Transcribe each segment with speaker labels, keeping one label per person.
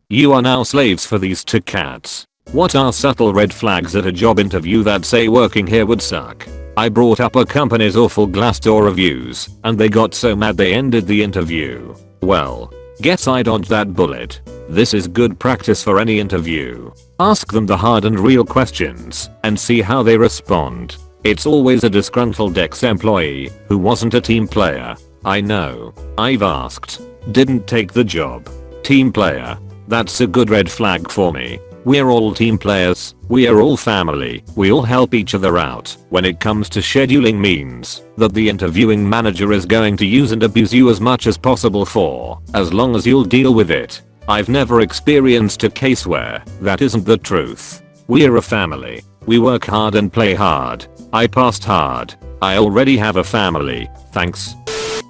Speaker 1: You are now slaves for these two cats. What are subtle red flags at a job interview that say working here would suck? I brought up a company's awful Glassdoor reviews, and they got so mad they ended the interview. Well, guess I dodged that bullet. This is good practice for any interview. Ask them the hard and real questions, and see how they respond. It's always a disgruntled ex-employee who wasn't a team player. I know. I've asked. Didn't take the job. Team player. That's a good red flag for me. We're all team players, we are all family, we all help each other out. When it comes to scheduling means that the interviewing manager is going to use and abuse you as much as possible for as long as you'll deal with it. I've never experienced a case where that isn't the truth. We're a family. We work hard and play hard. I passed hard. I already have a family, thanks.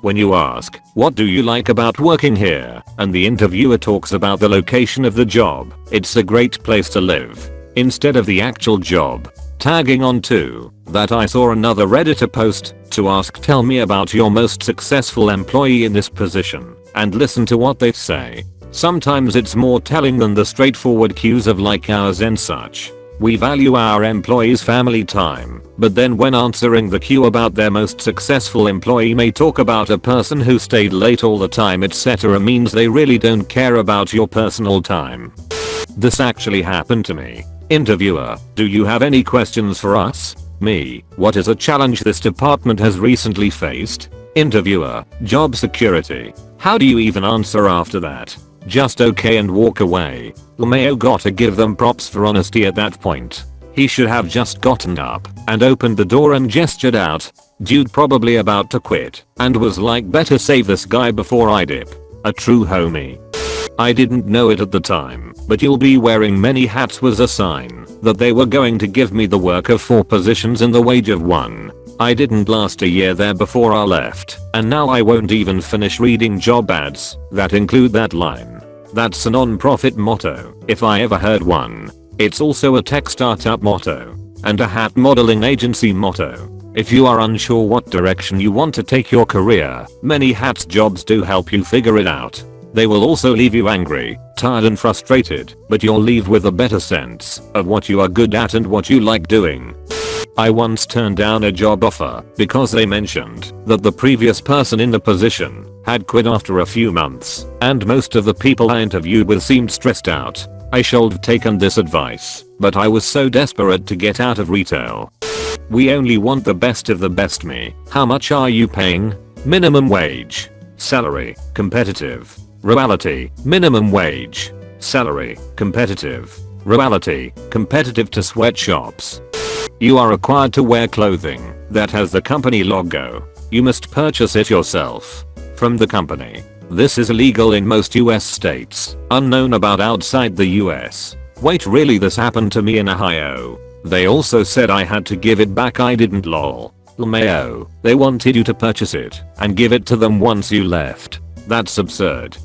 Speaker 1: When you ask, what do you like about working here? And the interviewer talks about the location of the job, it's a great place to live. Instead of the actual job. Tagging on to that, I saw another Redditor post to ask, tell me about your most successful employee in this position, and listen to what they say. Sometimes it's more telling than the straightforward cues of like hours and such. We value our employees' family time, but then when answering the cue about their most successful employee may talk about a person who stayed late all the time etc. means they really don't care about your personal time. This actually happened to me. Interviewer, do you have any questions for us? Me, what is a challenge this department has recently faced? Interviewer, job security. How do you even answer after that? Just okay and walk away. LMAO, gotta give them props for honesty at that point. He should have just gotten up and opened the door and gestured out. Dude probably about to quit and was like, better save this guy before I dip. A true homie. I didn't know it at the time, but you'll be wearing many hats was a sign that they were going to give me the work of 4 positions and the wage of 1. I didn't last a year there before I left, and now I won't even finish reading job ads that include that line. That's a non-profit motto, if I ever heard one. It's also a tech startup motto, and a hat modeling agency motto. If you are unsure what direction you want to take your career, many hats jobs do help you figure it out. They will also leave you angry, tired and frustrated, but you'll leave with a better sense of what you are good at and what you like doing. I once turned down a job offer because they mentioned that the previous person in the position had quit after a few months, and most of the people I interviewed with seemed stressed out. I should have taken this advice, but I was so desperate to get out of retail. We only want the best of the best. Me. How much are you paying? Minimum wage. Salary. Competitive. Reality. Minimum wage. Salary. Competitive. Reality. Competitive to sweatshops. You are required to wear clothing that has the company logo. You must purchase it yourself from the company. This is illegal in most US states, unknown about outside the US. Wait, really? This happened to me in Ohio. They also said I had to give it back. I didn't, lol. LMAO, they wanted you to purchase it and give it to them once you left. That's absurd.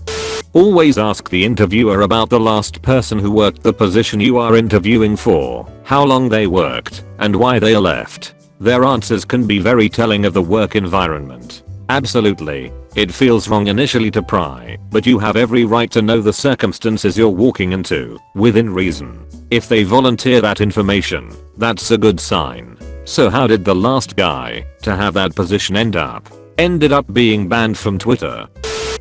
Speaker 1: Always ask the interviewer about the last person who worked the position you are interviewing for, how long they worked, and why they left. Their answers can be very telling of the work environment. Absolutely, it feels wrong initially to pry, but you have every right to know the circumstances you're walking into, within reason. If they volunteer that information, that's a good sign. So how did the last guy to have that position ended up being banned from Twitter?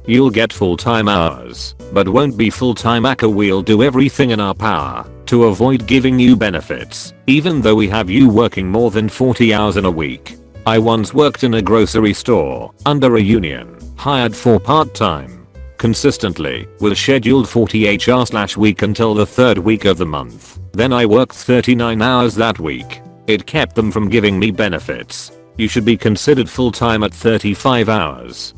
Speaker 1: You'll get full-time hours, but won't be full-time. We'll do everything in our power to avoid giving you benefits, even though we have you working more than 40 hours in a week. I once worked in a grocery store under a union, hired for part-time, consistently, with scheduled 40 hours/week until the 3rd week of the month. Then I worked 39 hours that week. It kept them from giving me benefits. You should be considered full-time at 35 hours.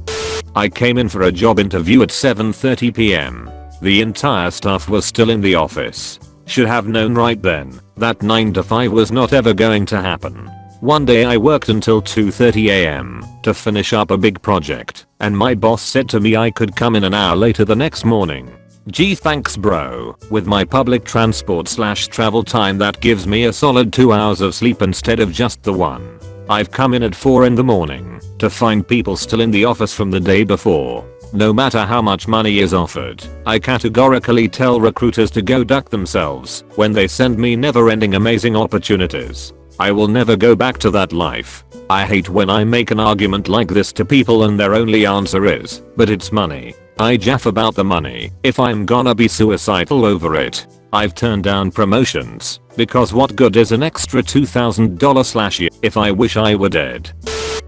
Speaker 1: I came in for a job interview at 7:30 p.m. The entire staff was still in the office. Should have known right then that 9 to 5 was not ever going to happen. One day I worked until 2:30 a.m. to finish up a big project, and my boss said to me I could come in an hour later the next morning. Gee, thanks bro. With my public transport/travel time, that gives me a solid 2 hours of sleep instead of just the 1. I've come in at 4 in the morning to find people still in the office from the day before. No matter how much money is offered, I categorically tell recruiters to go duck themselves when they send me never-ending amazing opportunities. I will never go back to that life. I hate when I make an argument like this to people and their only answer is, but it's money. I jaff about the money if I'm gonna be suicidal over it. I've turned down promotions because what good is an extra $2,000/year if I wish I were dead?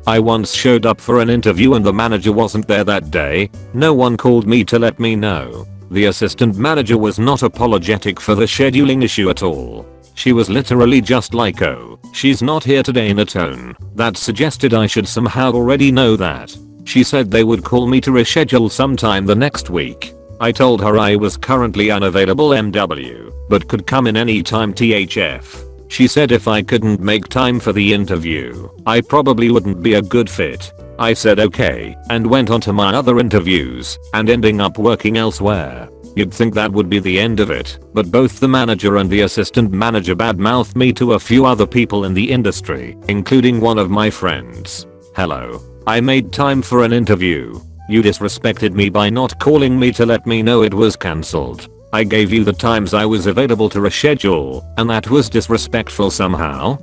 Speaker 1: I once showed up for an interview and the manager wasn't there that day. No one called me to let me know. The assistant manager was not apologetic for the scheduling issue at all. She was literally just like, "Oh, she's not here today," in a tone that suggested I should somehow already know that. She said they would call me to reschedule sometime the next week. I told her I was currently unavailable MW, but could come in anytime THF. She said if I couldn't make time for the interview, I probably wouldn't be a good fit. I said okay and went on to my other interviews and ending up working elsewhere. You'd think that would be the end of it, but both the manager and the assistant manager badmouthed me to a few other people in the industry, including one of my friends. Hello. I made time for an interview. You disrespected me by not calling me to let me know it was cancelled. I gave you the times I was available to reschedule, and that was disrespectful somehow?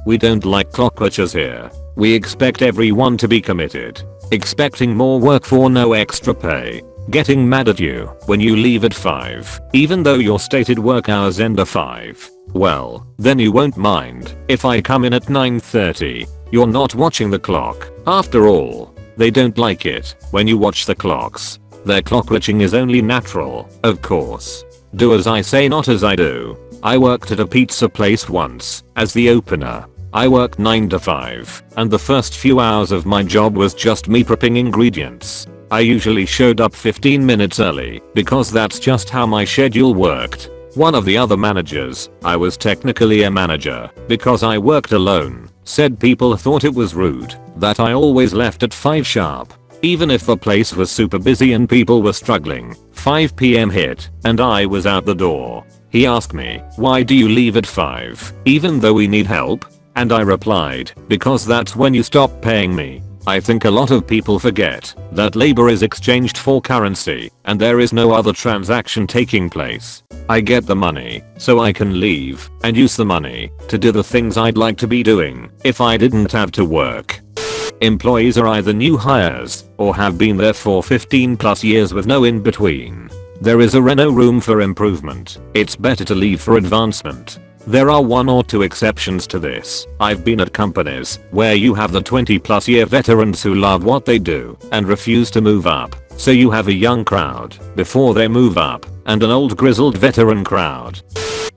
Speaker 1: We don't like clockwatchers here. We expect everyone to be committed. Expecting more work for no extra pay. Getting mad at you when you leave at 5, even though your stated work hours end at 5. Well, then you won't mind if I come in at 9:30. You're not watching the clock. After all, they don't like it when you watch the clocks. Their clockwatching is only natural, of course. Do as I say, not as I do. I worked at a pizza place once as the opener. I worked 9 to 5, and the first few hours of my job was just me prepping ingredients. I usually showed up 15 minutes early because that's just how my schedule worked. One of the other managers, I was technically a manager because I worked alone, said people thought it was rude that I always left at 5 sharp. Even if the place was super busy and people were struggling, 5 PM hit and I was out the door. He asked me, "Why do you leave at 5, even though we need help?" And I replied, "Because that's when you stop paying me." I think a lot of people forget that labor is exchanged for currency and there is no other transaction taking place. I get the money so I can leave and use the money to do the things I'd like to be doing if I didn't have to work. Employees are either new hires or have been there for 15+ years with no in between. There is no room for improvement. It's better to leave for advancement. There are 1 or 2 exceptions to this. I've been at companies where you have the 20+ year veterans who love what they do and refuse to move up. So you have a young crowd before they move up and an old grizzled veteran crowd.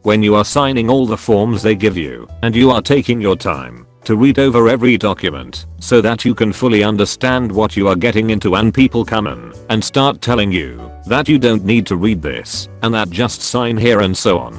Speaker 1: When you are signing all the forms they give you and you are taking your time to read over every document so that you can fully understand what you are getting into, and people come in and start telling you that you don't need to read this and that just sign here and so on.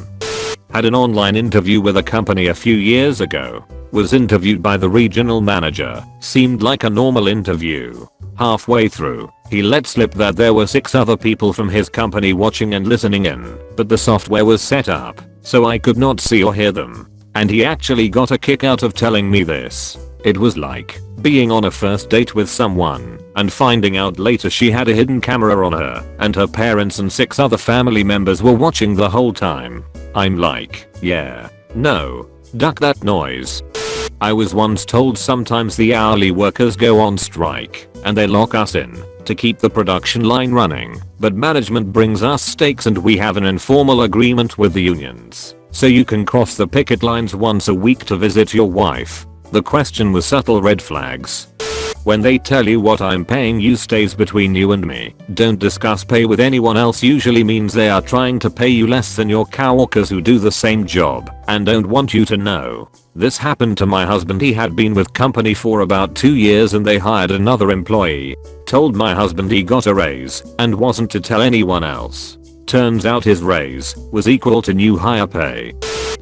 Speaker 1: Had an online interview with a company a few years ago. Was interviewed by the regional manager. Seemed like a normal interview. Halfway through, he let slip that there were 6 other people from his company watching and listening in, but the software was set up so I could not see or hear them. And he actually got a kick out of telling me this. It was like being on a first date with someone and finding out later she had a hidden camera on her and her parents and 6 other family members were watching the whole time. I'm like, yeah, no, duck that noise. I was once told sometimes the hourly workers go on strike and they lock us in to keep the production line running, but management brings us steaks and we have an informal agreement with the unions. So you can cross the picket lines once a week to visit your wife. The question was subtle red flags. When they tell you what I'm paying you stays between you and me. Don't discuss pay with anyone else usually means they are trying to pay you less than your coworkers who do the same job and don't want you to know. This happened to my husband. He had been with company for about 2 years and they hired another employee. Told my husband he got a raise and wasn't to tell anyone else. Turns out his raise was equal to new hire pay.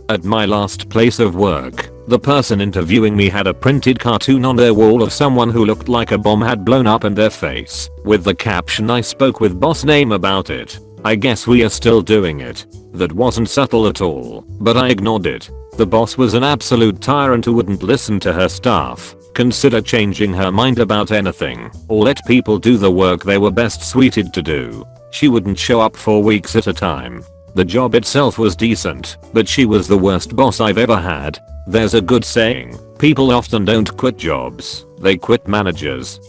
Speaker 1: At my last place of work, the person interviewing me had a printed cartoon on their wall of someone who looked like a bomb had blown up in their face, with the caption, "I spoke with boss name about it. I guess we are still doing it." That wasn't subtle at all, but I ignored it. The boss was an absolute tyrant who wouldn't listen to her staff, consider changing her mind about anything, or let people do the work they were best suited to do. She wouldn't show up for weeks at a time. The job itself was decent, but she was the worst boss I've ever had. There's a good saying, people often don't quit jobs, they quit managers.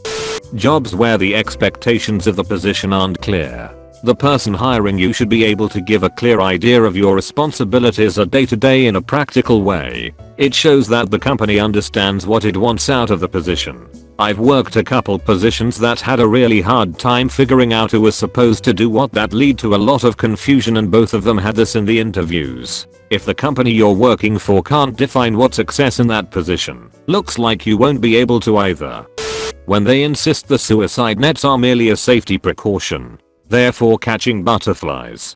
Speaker 1: Jobs where the expectations of the position aren't clear. The person hiring you should be able to give a clear idea of your responsibilities day to day in a practical way. It shows that the company understands what it wants out of the position. I've worked a couple positions that had a really hard time figuring out who was supposed to do what. That lead to a lot of confusion, and both of them had this in the interviews. If the company you're working for can't define what success in that position, looks like you won't be able to either. When they insist the suicide nets are merely a safety precaution, therefore catching butterflies,